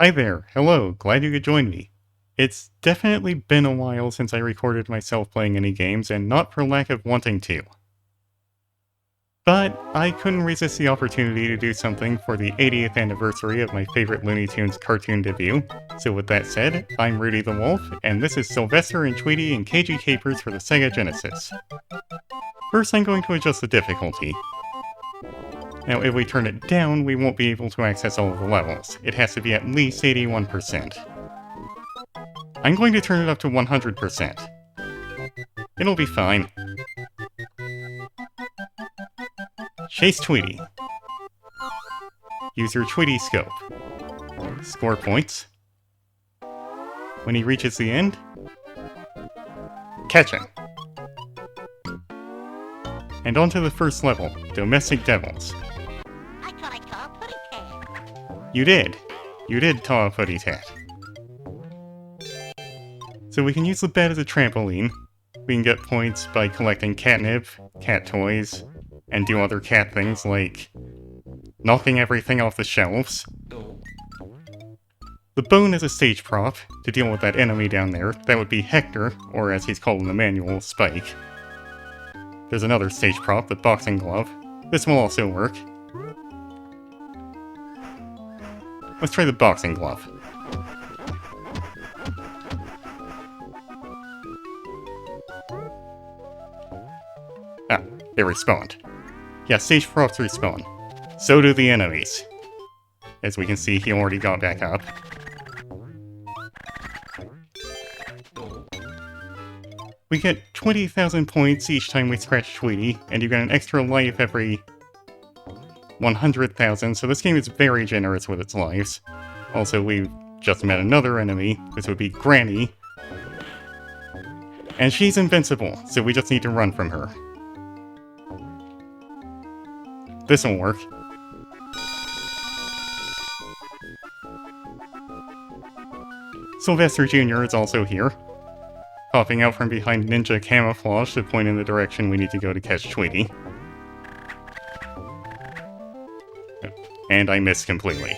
Hi there, hello, glad you could join me. It's definitely been a while since I recorded myself playing any games, and not for lack of wanting to. But I couldn't resist the opportunity to do something for the 80th anniversary of my favorite Looney Tunes cartoon debut. So with that said, I'm Rudie the Wolf, and this is Sylvester and Tweety and Cagey Capers for the SEGA Genesis. First I'm going to adjust the difficulty. Now if we turn it down, we won't be able to access all of the levels. It has to be at least 81%. I'm going to turn it up to 100%. It'll be fine. Chase Tweety. Use your Tweety scope. Score points. When he reaches the end, catch him. And on to the first level, Domestic Devils. I thought I saw a putty tat. You did. You did taw a footy tat. So we can use the bed as a trampoline. We can get points by collecting catnip, cat toys, and do other cat things like knocking everything off the shelves. The bone is a stage prop to deal with that enemy down there. That would be Hector, or as he's called in the manual, Spike. There's another stage prop, the boxing glove. This will also work. Let's try the boxing glove. Ah, they respawned. Yeah, stage props respawn. So do the enemies. As we can see, he already got back up. We get 20,000 points each time we scratch Tweety, and you get an extra life every 100,000, so this game is very generous with its lives. Also, we've just met another enemy. This would be Granny. And she's invincible, so we just need to run from her. This'll work. Sylvester Jr. is also here, popping out from behind ninja camouflage to point in the direction we need to go to catch Tweety. And I missed completely.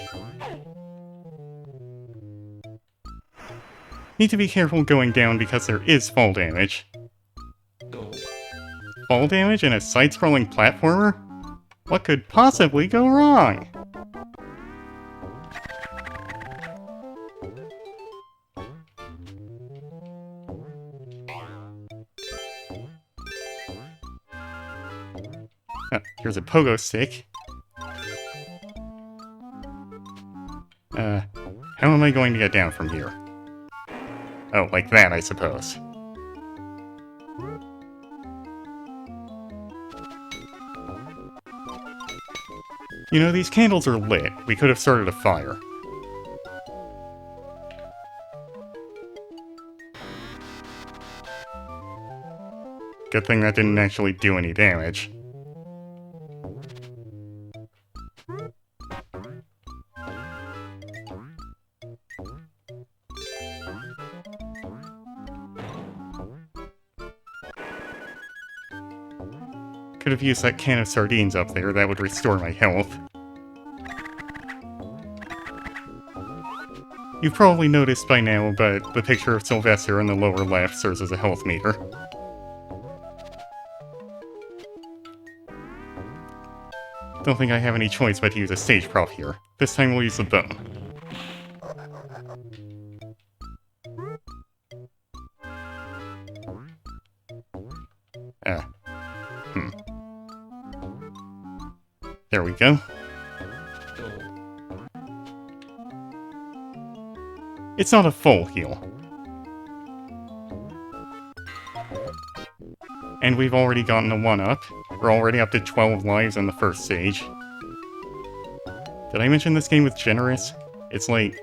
Need to be careful going down because there is fall damage. Fall damage in a side-scrolling platformer? What could possibly go wrong? Here's a pogo stick. How am I going to get down from here? Oh, like that, I suppose. You know, these candles are lit. We could have started a fire. Good thing that didn't actually do any damage. Could have used that can of sardines up there, that would restore my health. You've probably noticed by now, but the picture of Sylvester in the lower left serves as a health meter. Don't think I have any choice but to use a stage prop here. This time we'll use the bone. There we go. It's not a full heal. And we've already gotten a 1-up. We're already up to 12 lives in the first stage. Did I mention this game was generous? It's like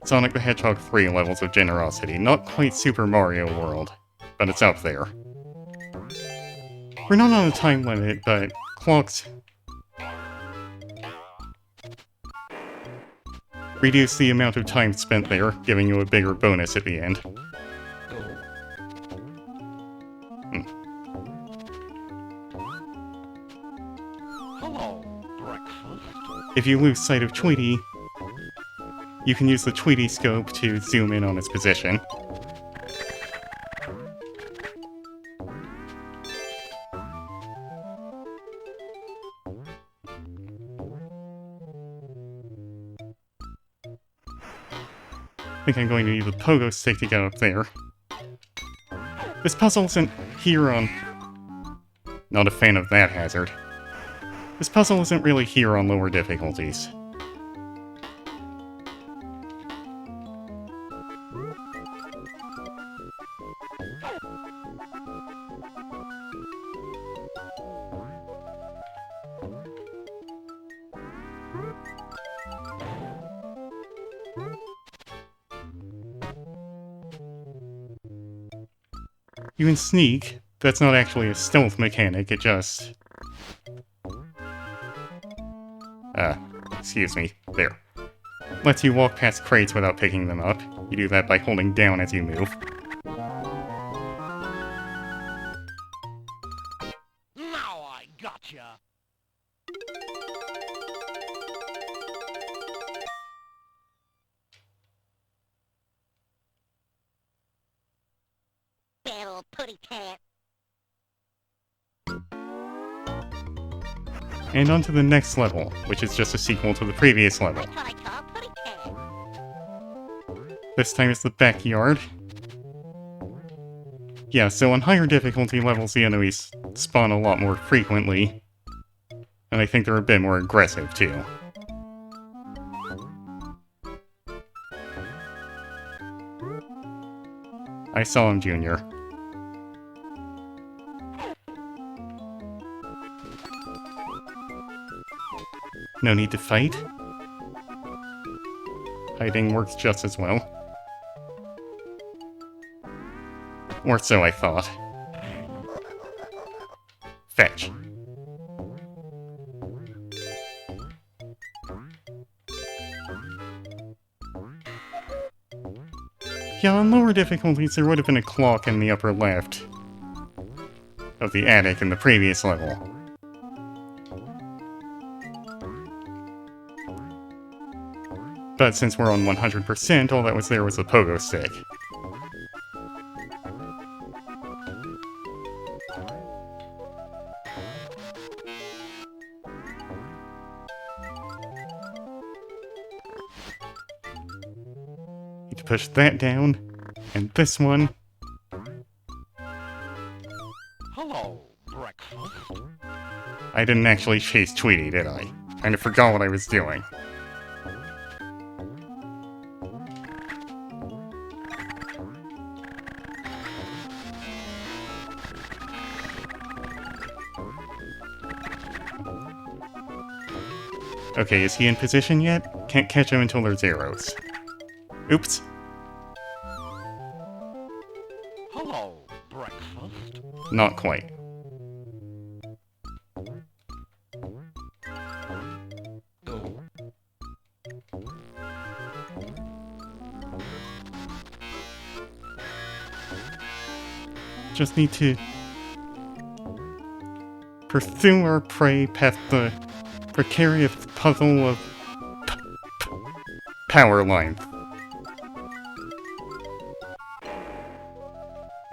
Sonic the Hedgehog 3 levels of generosity. Not quite Super Mario World, but it's up there. We're not on a time limit, but clocks reduce the amount of time spent there, giving you a bigger bonus at the end. Hello, breakfast. If you lose sight of Tweety, you can use the Tweety scope to zoom in on its position. I think I'm going to need the pogo stick to get up there. This puzzle isn't here on... Not a fan of that hazard. This puzzle isn't really here on lower difficulties. You can sneak. That's not actually a stealth mechanic, it just... excuse me. There. Lets you walk past crates without picking them up. You do that by holding down as you move. Now I gotcha. Bad old putty cat. And on to the next level, which is just a sequel to the previous level. That's what I call putty cat. This time it's the backyard. Yeah, so on higher difficulty levels, the enemies spawn a lot more frequently. And I think they're a bit more aggressive, too. I saw him, Junior. No need to fight. Hiding works just as well. Or so I thought. Fetch. Yeah, on lower difficulties there would have been a clock in the upper left of the attic in the previous level. But since we're on 100%, all that was there was a pogo stick. Need to push that down, and this one. Hello, breakfast. I didn't actually chase Tweety, did I? Kinda forgot what I was doing. Okay, is he in position yet? Can't catch him until there's arrows. Oops. Hello, breakfast. Not quite. Just need to pursue our prey past the precarious puzzle of power lines.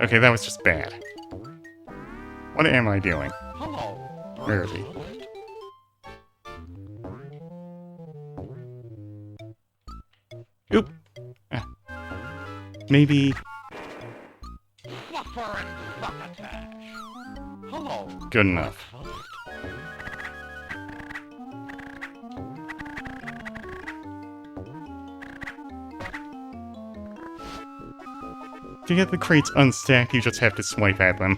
Okay, that was just bad. What am I doing? Hello. Where is he? Oop! Maybe... Fluffer and succotash. Hello. Good enough. To get the crates unstacked, you just have to swipe at them.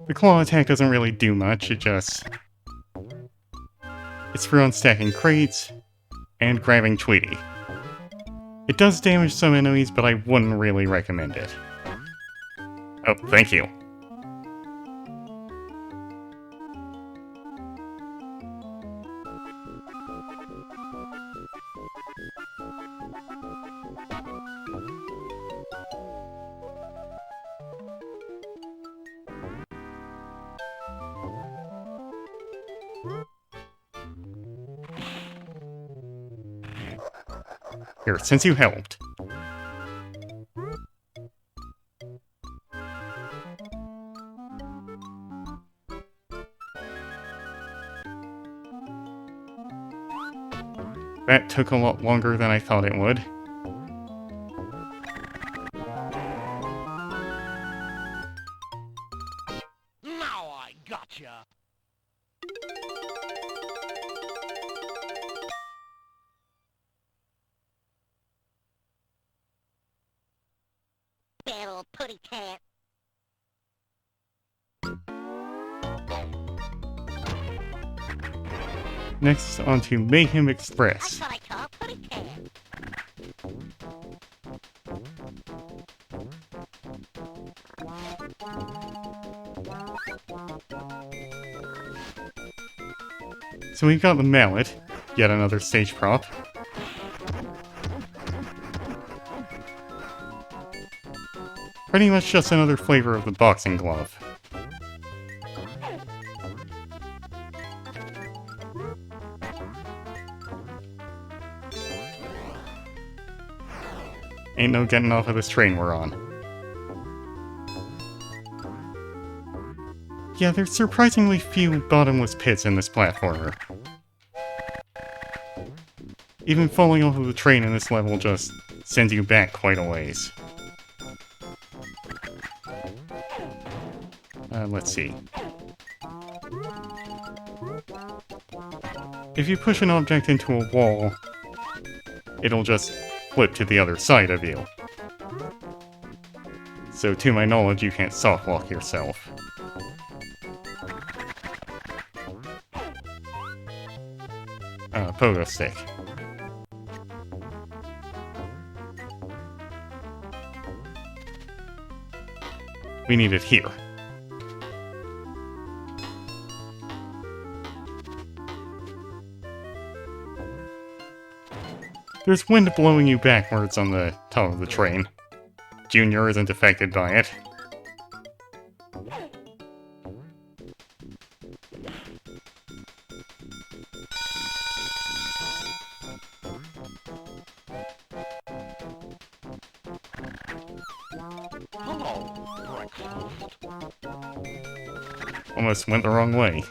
The claw attack doesn't really do much, it's for unstacking crates and grabbing Tweety. It does damage some enemies, but I wouldn't really recommend it. Oh, thank you. Here, since you helped. That took a lot longer than I thought it would. Now I gotcha. Bad old putty cat. Next, onto Mayhem That's Express. what I call putty cat. So we've got the mallet, yet another stage prop. Pretty much just another flavor of the boxing glove. Ain't no getting off of this train we're on. Yeah, there's surprisingly few bottomless pits in this platformer. Even falling off of the train in this level just sends you back quite a ways. Let's see. If you push an object into a wall, it'll just flip to the other side of you. So to my knowledge, you can't softwalk yourself. Pogo stick. We need it here. There's wind blowing you backwards on the top of the train. Junior isn't affected by it. Almost went the wrong way.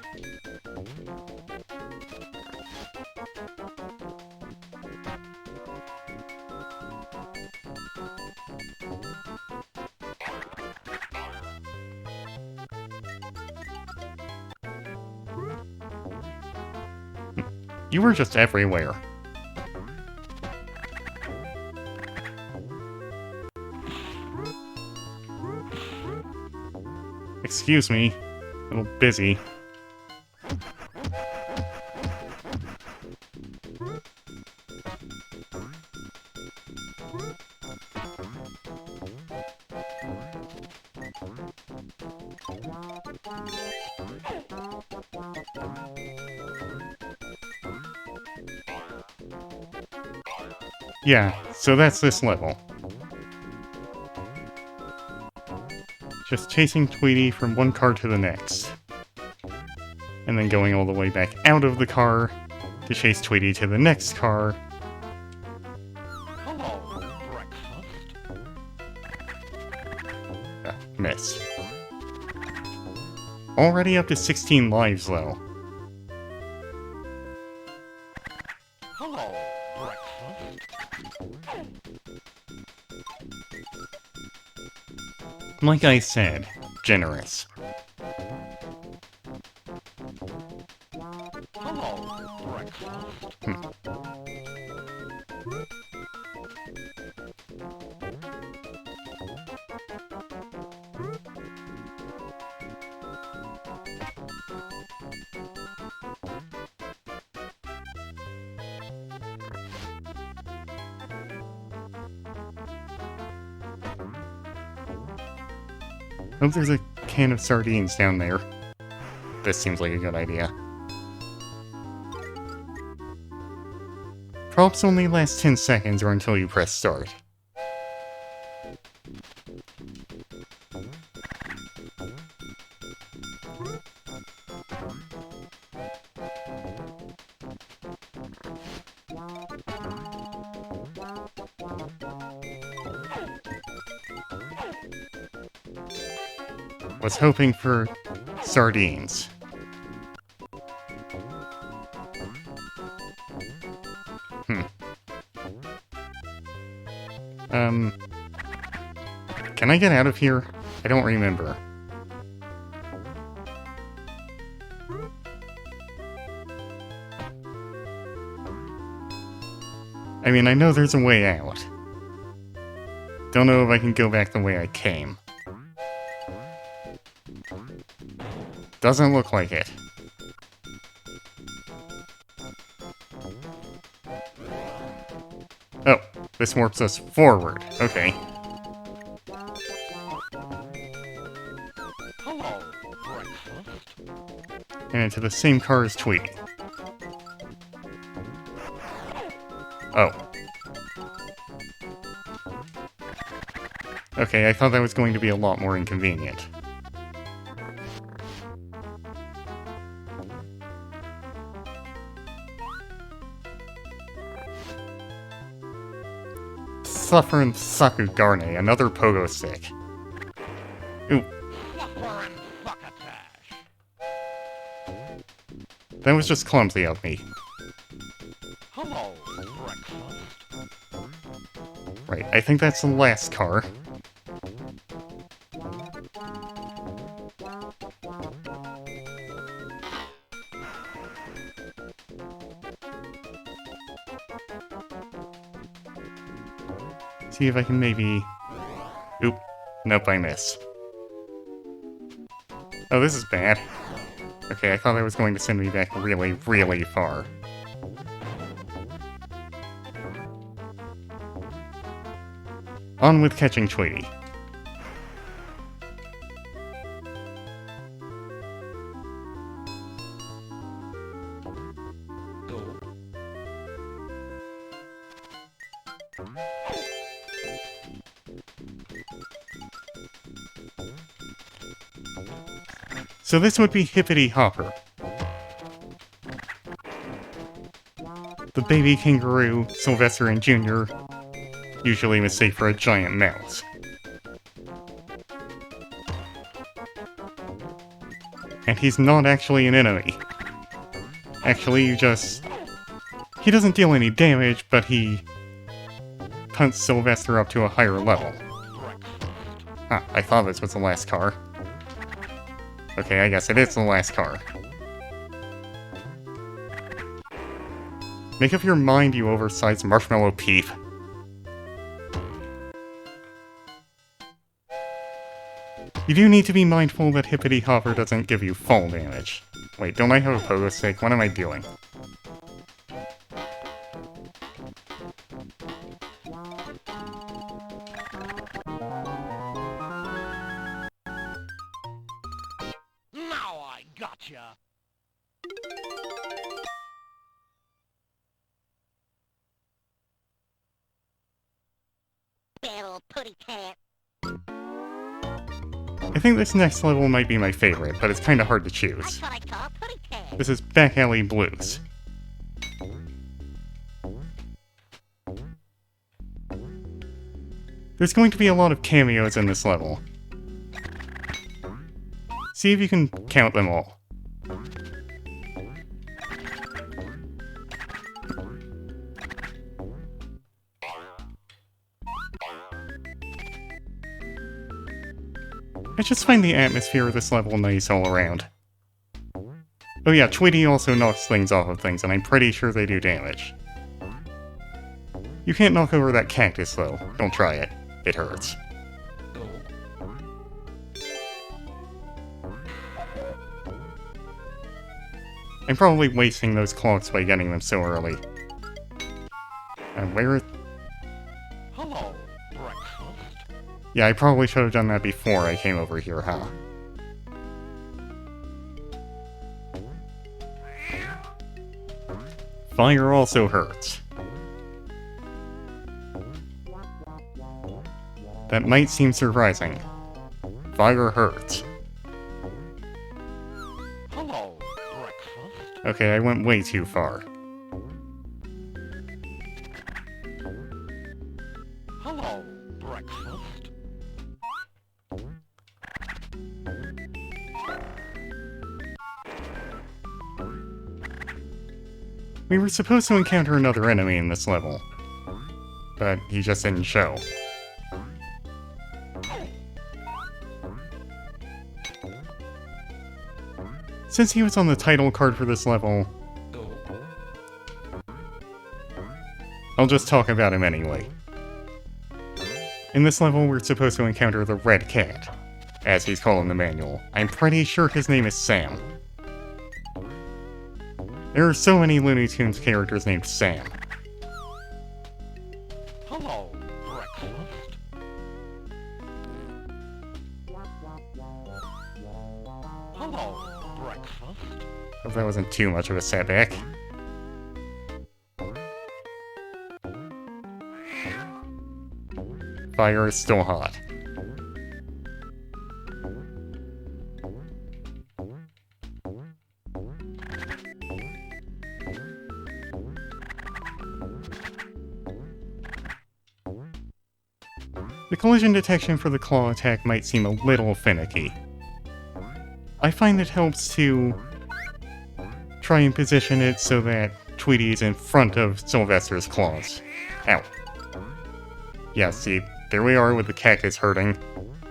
You were just everywhere. Excuse me, a little busy. Yeah, so that's this level. Just chasing Tweety from one car to the next. And then going all the way back out of the car to chase Tweety to the next car. Hello, breakfast. Miss. Already up to 16 lives, though. Hello, breakfast. Like I said, generous. Hello, breakfast. Hope there's a can of sardines down there. This seems like a good idea. Props only last 10 seconds or until you press start. Was hoping for sardines. Can I get out of here? I don't remember. I mean, I know there's a way out. Don't know if I can go back the way I came. Doesn't look like it. Oh, this warps us forward. Okay. Hello, breakfast. And into the same car as Tweety. Oh. Okay, I thought that was going to be a lot more inconvenient. Suffering Sakugarne, another pogo stick. Ooh. Suffering succotash. That was just clumsy of me. Hello, breakfast. Right, I think that's the last car. See if I can maybe... Oop. Nope, I miss. Oh, this is bad. Okay, I thought that was going to send me back really, really far. On with catching Tweety. So this would be Hippity Hopper. The baby kangaroo, Sylvester and Jr. usually mistake for a giant mouse. And he's not actually an enemy. Actually, he doesn't deal any damage, but he punts Sylvester up to a higher level. Huh, I thought this was the last car. Okay, I guess it is the last car. Make up your mind, you oversized marshmallow peep. You do need to be mindful that Hippity Hopper doesn't give you fall damage. Wait, don't I have a pogo stick? What am I doing? Now I gotcha. Bad old putty cat. I think this next level might be my favorite, but it's kinda hard to choose. That's what I call putty cat. This is Back Alley Blues. There's going to be a lot of cameos in this level. See if you can count them all. I just find the atmosphere of this level nice all around. Oh yeah, Tweety also knocks things off of things, and I'm pretty sure they do damage. You can't knock over that cactus though. Don't try it. It hurts. I'm probably wasting those clocks by getting them so early. And where... Hello, breakfast. Yeah, I probably should have done that before I came over here, huh? Fire also hurts. That might seem surprising. Fire hurts. Hello, breakfast. Okay, I went way too far. Hello, breakfast. We were supposed to encounter another enemy in this level, but he just didn't show. Since he was on the title card for this level, I'll just talk about him anyway. In this level, we're supposed to encounter the Red Cat, as he's called in the manual. I'm pretty sure his name is Sam. There are so many Looney Tunes characters named Sam. Hello, breakfast. Hello, breakfast. Hope that wasn't too much of a setback. Fire is still hot. The collision detection for the claw attack might seem a little finicky. I find it helps to try and position it so that Tweety is in front of Sylvester's claws. Ow. Yeah, see, there we are with the cactus hurting.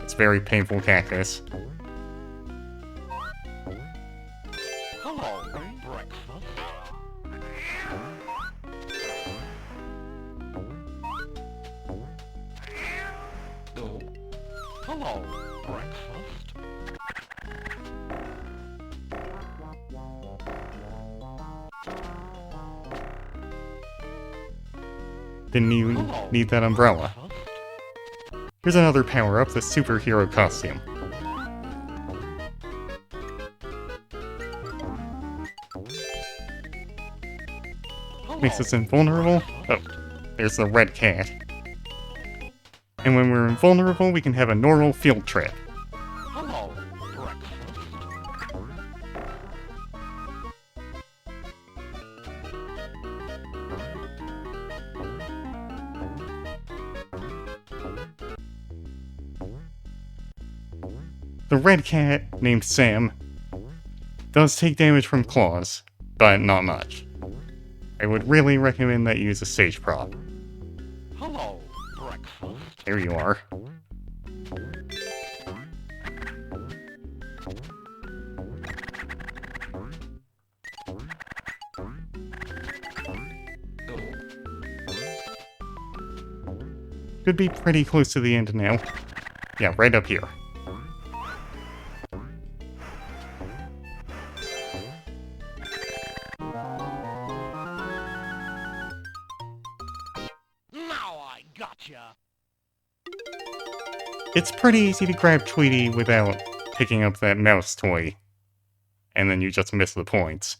It's very painful cactus. Hello, breakfast. Hello, breakfast. Didn't you need that umbrella? Here's another power-up, the superhero costume. Makes us invulnerable. Oh, there's the Red Cat. And when we're invulnerable, we can have a normal field trip. Hello, breakfast. The Red Cat, named Sam, does take damage from claws, but not much. I would really recommend that you use a stage prop. Hello, breakfast. There you are. Could be pretty close to the end now. Yeah, right up here. Now I gotcha. It's pretty easy to grab Tweety without picking up that mouse toy. And then you just miss the points.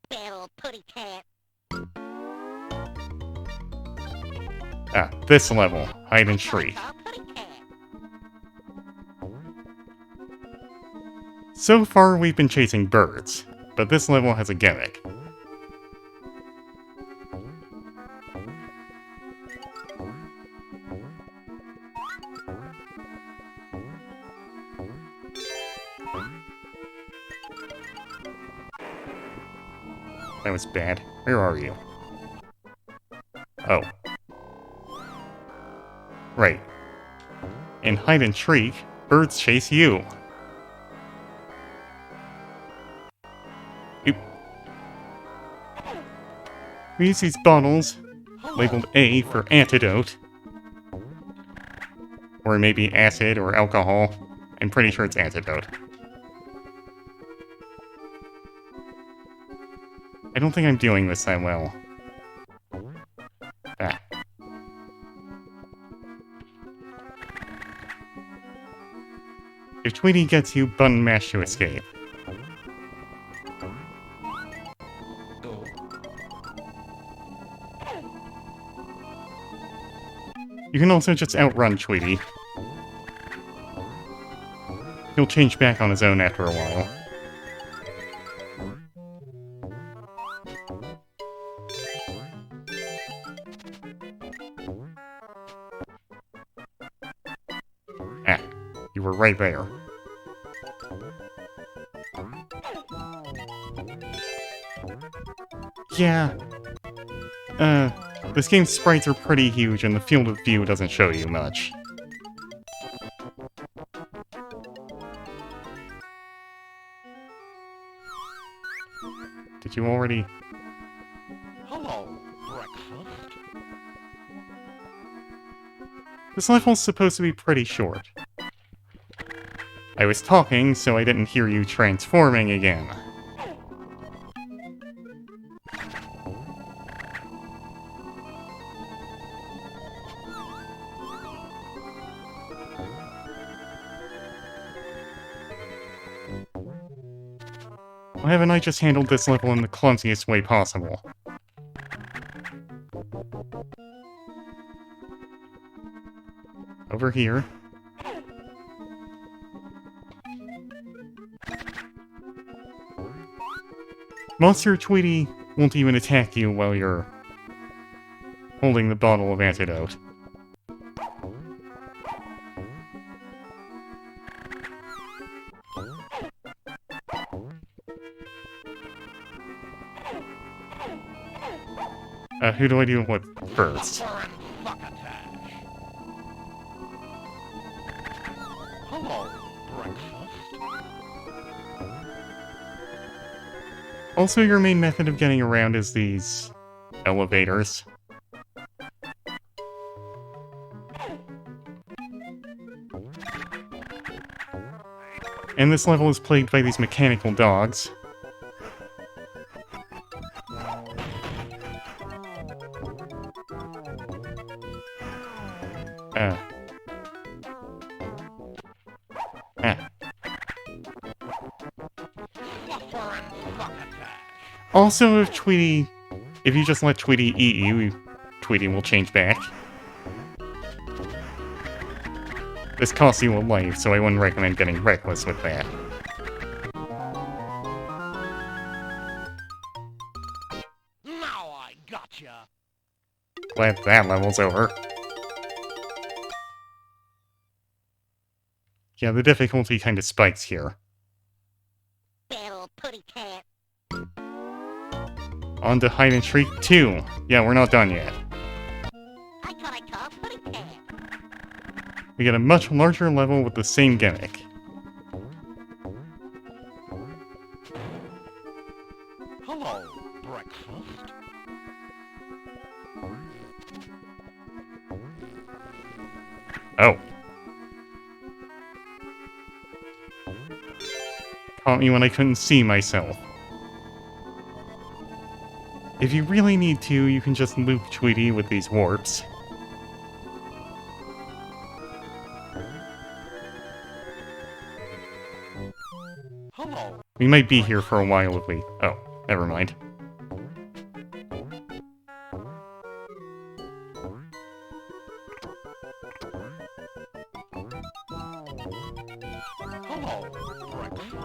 Bad old putty cat. Ah, this level, Hide and Shriek. That's what I call putty cat. So far we've been chasing birds, but this level has a gimmick. That was bad. Where are you? Oh. Right. In Hide and Shriek, birds chase you. Oop. We use these bottles, labeled A for antidote. Or maybe acid or alcohol. I'm pretty sure it's antidote. I don't think I'm doing this that well. Ah. If Tweety gets you, button mash to escape. You can also just outrun Tweety. He'll change back on his own after a while. Ah, you were right there. Yeah. This game's sprites are pretty huge and the field of view doesn't show you much. Did you already... Hello, breakfast. This level's supposed to be pretty short. I was talking, so I didn't hear you transforming again. Why haven't I just handled this level in the clumsiest way possible? Over here. Monster Tweety won't even attack you while you're holding the bottle of antidote. Who do I deal with first? Hello, breakfast. Also, your main method of getting around is these elevators. And this level is plagued by these mechanical dogs. Also, if you just let Tweety eat you, Tweety will change back. This costs you a life, so I wouldn't recommend getting reckless with that. Now I gotcha. Glad that level's over. Yeah, the difficulty kinda spikes here. Battle putty cat. On to Hide and Shriek 2. Yeah, we're not done yet. I thought I caught putty cat. We get a much larger level with the same gimmick. Hello, breakfast. Oh. Caught me when I couldn't see myself. If you really need to, you can just loop Tweety with these warps. Hello. We might be here for a while if we... Oh, never mind. Hello, breakfast.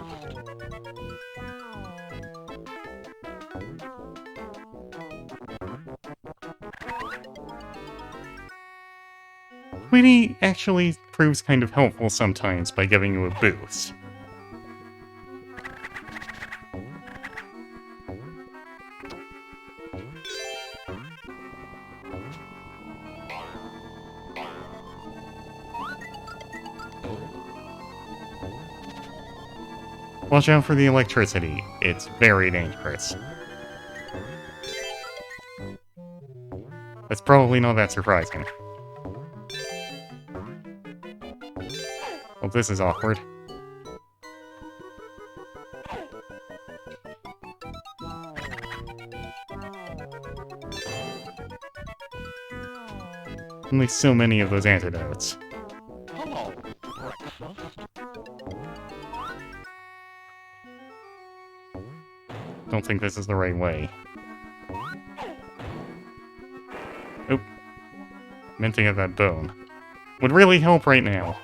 Tweety actually proves kind of helpful sometimes by giving you a boost. Watch out for the electricity. It's very dangerous. That's probably not that surprising. Well, this is awkward. Only so many of those antidotes. Hello, breakfast. Don't think this is the right way. Oop. Minting of that bone. Would really help right now.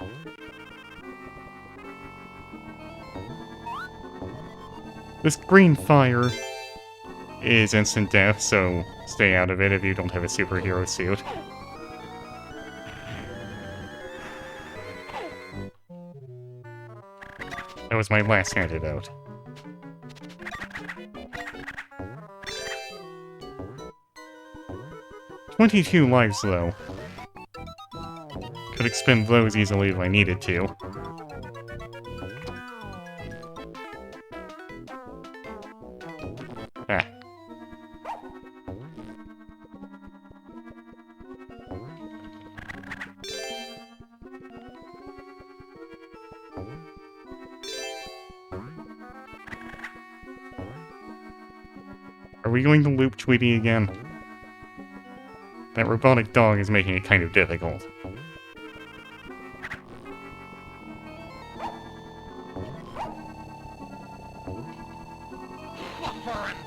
This green fire is instant death, so stay out of it if you don't have a superhero suit. That was my last antidote. 22 lives, though. Could expend those easily if I needed to. Ah. Are we going to loop Tweety again? That robotic dog is making it kind of difficult.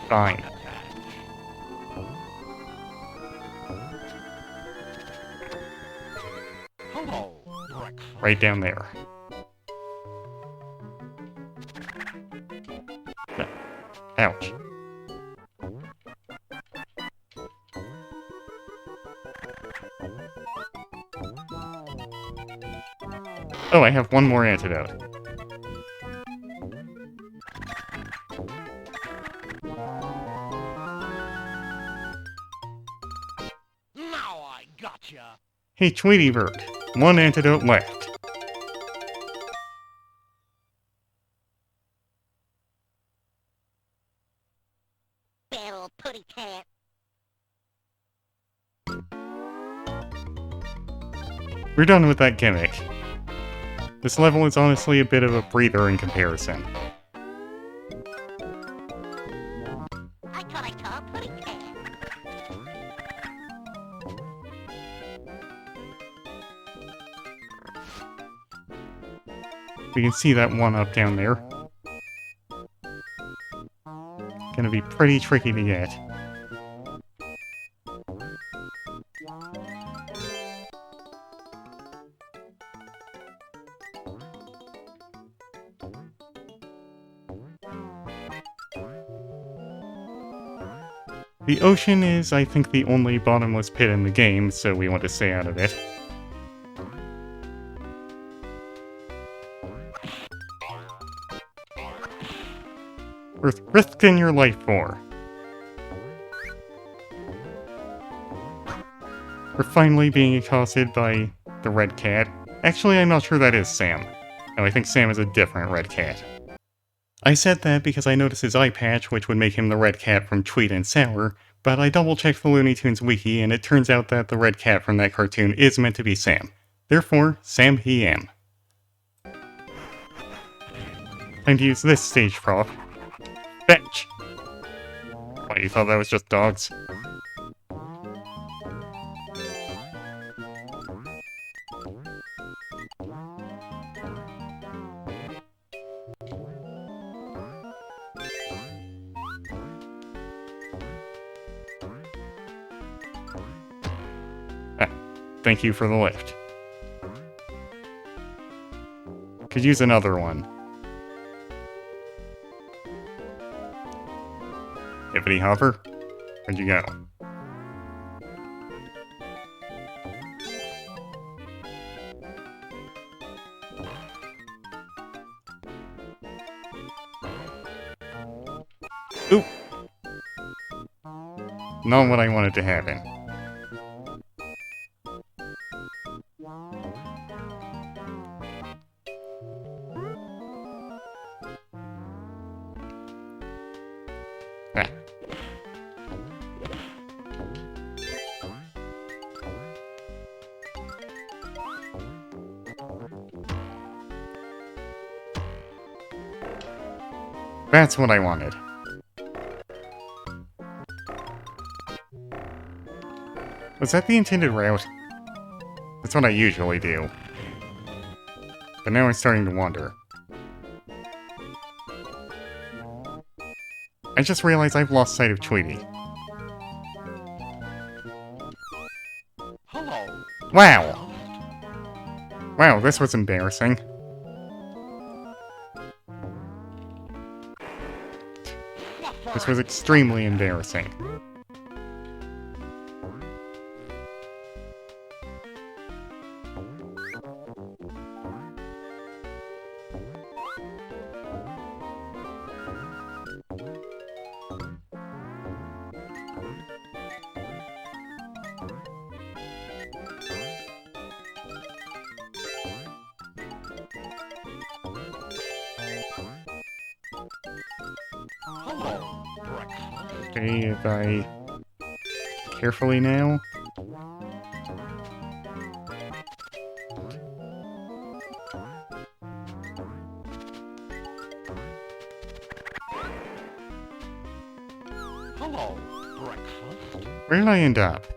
Fine. Hello, breakfast. Right down there. Ouch. Oh, I have one more antidote. Now I gotcha. Hey, Tweety Bird. One antidote left. Bad old putty cat. We're done with that gimmick. This level is honestly a bit of a breather in comparison. I thought I saw a putty cat. We can see that one up down there. Gonna be pretty tricky to get. The ocean is, I think, the only bottomless pit in the game, so we want to stay out of it. Worth risking your life for. We're finally being accosted by the red cat. Actually, I'm not sure that is Sam. No, I think Sam is a different red cat. I said that because I noticed his eye patch, which would make him the red cat from Tweet and Sour, but I double-checked the Looney Tunes wiki, and it turns out that the red cat from that cartoon is meant to be Sam. Therefore, Sam he am. Time to use this stage prop. Fetch! What, you thought that was just dogs? Thank you for the lift. Could use another one. Hippity hopper? Where'd you go? Oop! Not what I wanted to happen. Ah. That's what I wanted. Was that the intended route? That's what I usually do. But now I'm starting to wonder. I just realized I've lost sight of Tweety. Hello. Wow! Wow, this was embarrassing. This was extremely embarrassing. Okay, if I... carefully now. Hello, breakfast. Where did I end up?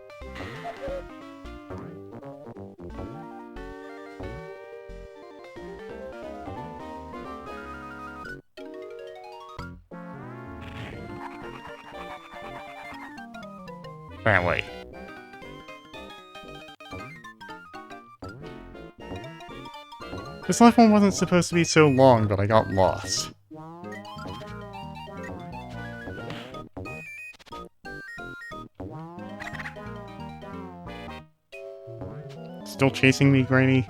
That way. This level wasn't supposed to be so long, but I got lost. Still chasing me, Granny?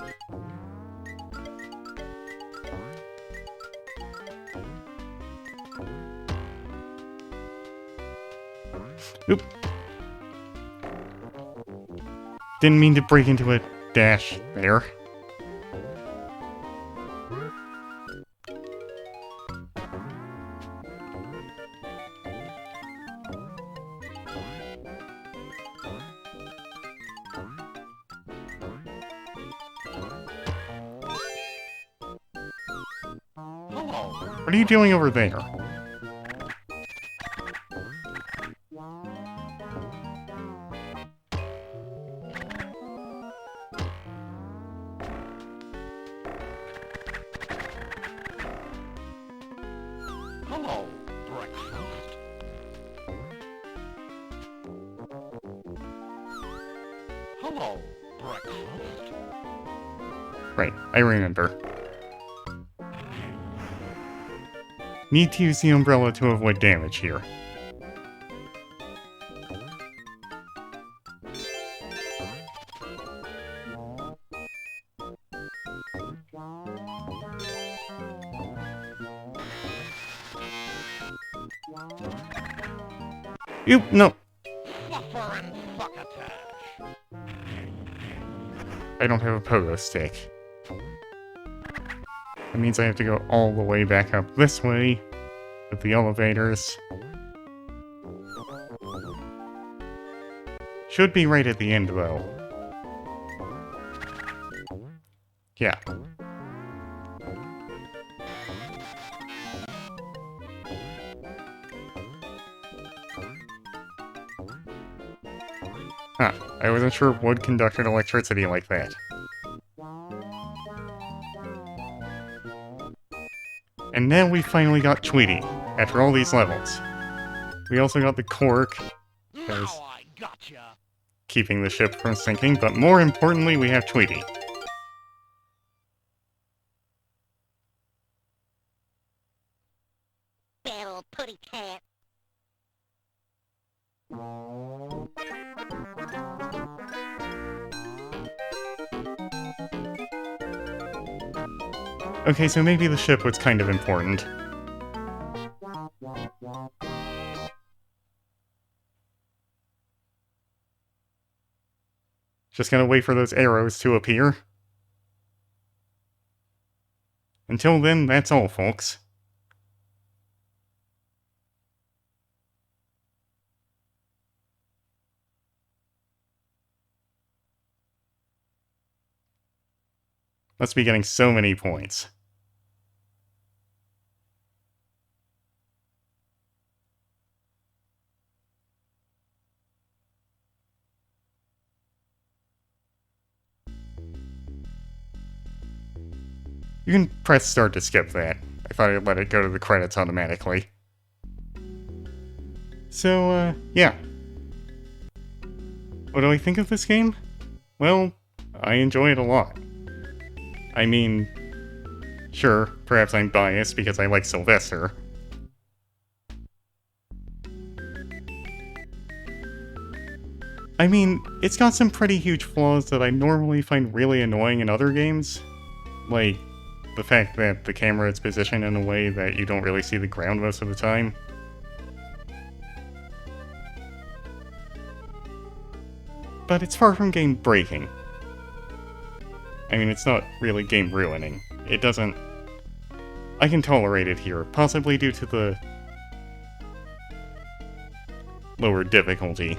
Oop. Didn't mean to break into a dash there. Hello. What are you doing over there? Hello, breakfast. Hello, breakfast. Right, I remember. Need to use the umbrella to avoid damage here. Oop, no. Suffer and succotash. I don't have a pogo stick. That means I have to go all the way back up this way with the elevators. Should be right at the end, though. Yeah. Huh, I wasn't sure wood conducted electricity like that. And now we finally got Tweety, after all these levels. We also got the cork, Now I gotcha. keeping the ship from sinking, but more importantly, we have Tweety. Bad old putty cat. Okay, so maybe the ship was kind of important. Just gonna wait for those arrows to appear. Until then, that's all, folks. Must be getting so many points. You can press start to skip that. I thought I'd let it go to the credits automatically. So, yeah. What do I think of this game? Well, I enjoy it a lot. I mean, sure, perhaps I'm biased because I like Sylvester. I mean, it's got some pretty huge flaws that I normally find really annoying in other games. Like, the fact that the camera is positioned in a way that you don't really see the ground most of the time. But it's far from game breaking. I mean, it's not really game ruining. It doesn't... I can tolerate it here, possibly due to the... lower difficulty.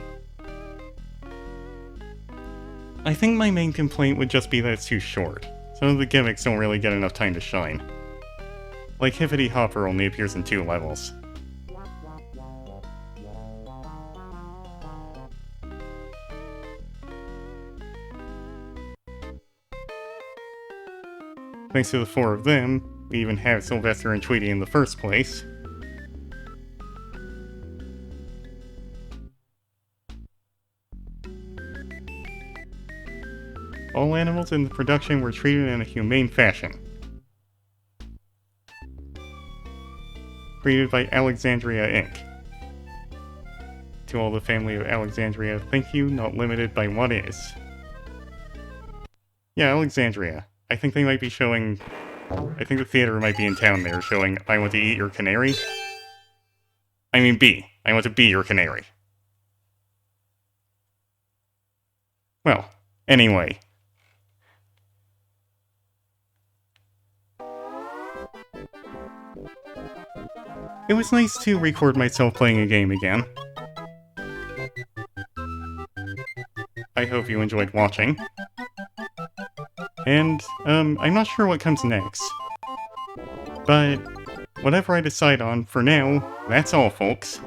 I think my main complaint would just be that it's too short. Some of the gimmicks don't really get enough time to shine. Like Hippity Hopper only appears in 2 levels. Thanks to the 4 of them, we even have Sylvester and Tweety in the first place. All animals in the production were treated in a humane fashion. Created by Alexandria Inc. To all the family of Alexandria, thank you, not limited by what is. Yeah, Alexandria. I think they might be showing... I think the theater might be in town there showing I Want to Eat Your Canary. I mean I want to be your canary. Well, anyway. It was nice to record myself playing a game again. I hope you enjoyed watching. And, I'm not sure what comes next. But, whatever I decide on, for now, that's all, folks.